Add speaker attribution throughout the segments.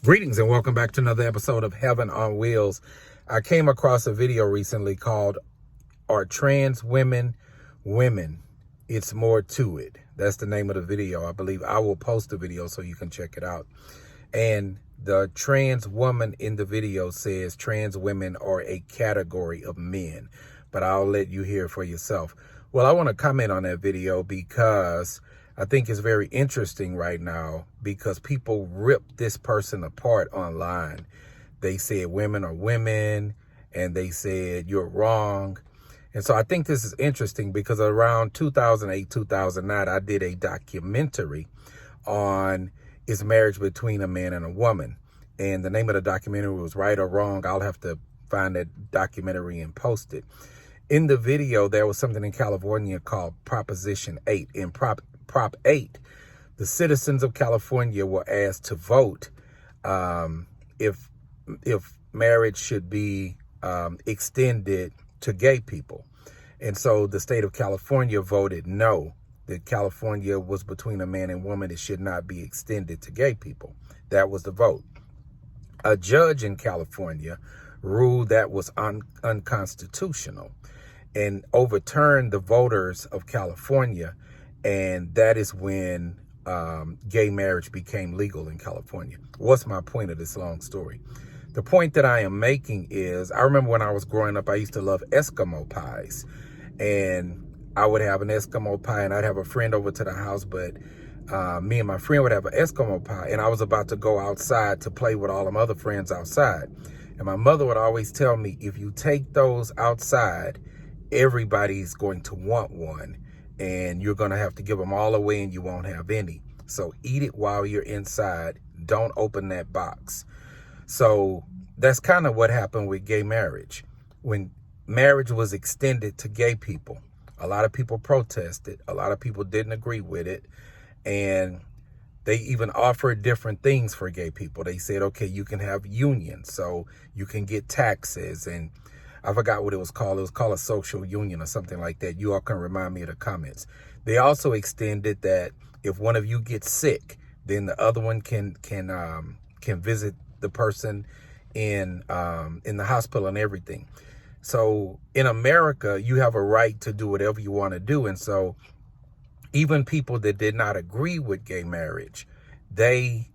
Speaker 1: Greetings and welcome back to another episode of Heaven on Wheels. I came across a video recently called, "Are Trans Women Women? It's More to It." That's the name of the video. I believe I will post the video so you can check it out. And the trans woman in the video says trans women are a category of men, but I'll let you hear it for yourself. Well, I want to comment on that video because I think it's very interesting right now because people rip this person apart online. They said women are women and they said you're wrong. And so I think this is interesting because around 2008, 2009, I did a documentary on is marriage between a man and a woman. And the name of the documentary was Right or Wrong. I'll have to find that documentary and post it. In the video, there was something in California called Proposition 8. In Prop 8, the citizens of California were asked to vote if marriage should be extended to gay people. And so the state of California voted no, that California was between a man and woman. It should not be extended to gay people. That was the vote. A judge in California ruled that was unconstitutional and overturned the voters of California. And that is when gay marriage became legal in California. What's my point of this long story? The point that I am making is, I remember when I was growing up, I used to love Eskimo pies. And I would have an Eskimo pie and I'd have a friend over to the house, but me and my friend would have an Eskimo pie. And I was about to go outside to play with all them other friends outside. And my mother would always tell me, if you take those outside, everybody's going to want one. And you're going to have to give them all away and you won't have any. So eat it while you're inside. Don't open that box. So that's kind of what happened with gay marriage. When marriage was extended to gay people, a lot of people protested. A lot of people didn't agree with it. And they even offered different things for gay people. They said, okay, you can have unions, so you can get taxes. And I forgot what it was called. It was called a social union or something like that. You all can remind me of the comments. They also extended that if one of you gets sick, then the other one can visit the person in the hospital and everything. So in America, you have a right to do whatever you want to do. And so even people that did not agree with gay marriage, they,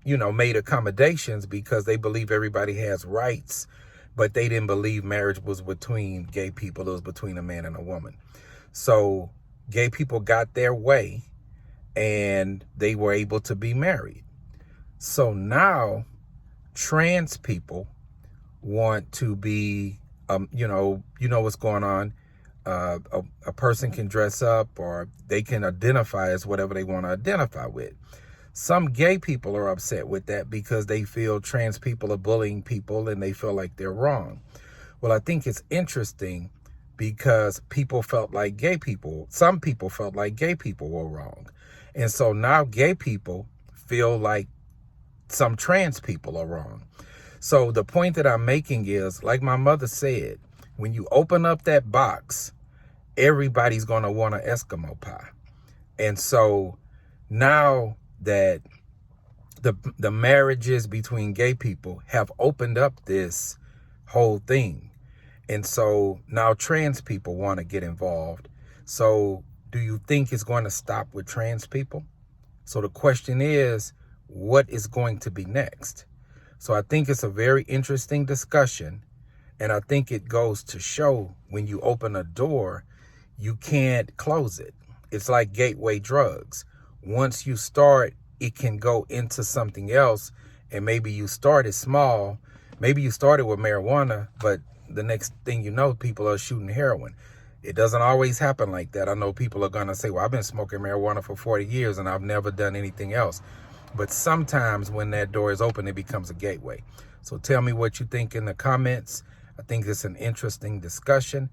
Speaker 1: made accommodations because they believe everybody has rights. But they didn't believe marriage was between gay people. It was between a man and a woman. So gay people got their way and they were able to be married. So now trans people want to be, what's going on. A person can dress up or they can identify as whatever they want to identify with. Some gay people are upset with that because they feel trans people are bullying people and they feel like they're wrong. Well, I think it's interesting because some people felt like gay people were wrong. And so now gay people feel like some trans people are wrong. So the point that I'm making is, like my mother said, when you open up that box, everybody's going to want an Eskimo pie. And so now that the marriages between gay people have opened up this whole thing. And so now trans people want to get involved. So do you think it's going to stop with trans people? So the question is, what is going to be next? So I think it's a very interesting discussion. And I think it goes to show when you open a door, you can't close it. It's like gateway drugs. Once you start, it can go into something else. And maybe you started small. Maybe you started with marijuana, but the next thing you know, people are shooting heroin. It doesn't always happen like that. I know people are going to say, well, I've been smoking marijuana for 40 years and I've never done anything else. But sometimes when that door is open, it becomes a gateway. So tell me what you think in the comments. I think it's an interesting discussion.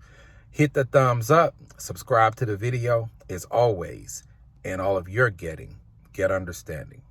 Speaker 1: Hit the thumbs up, subscribe to the video as always, and all of your get understanding.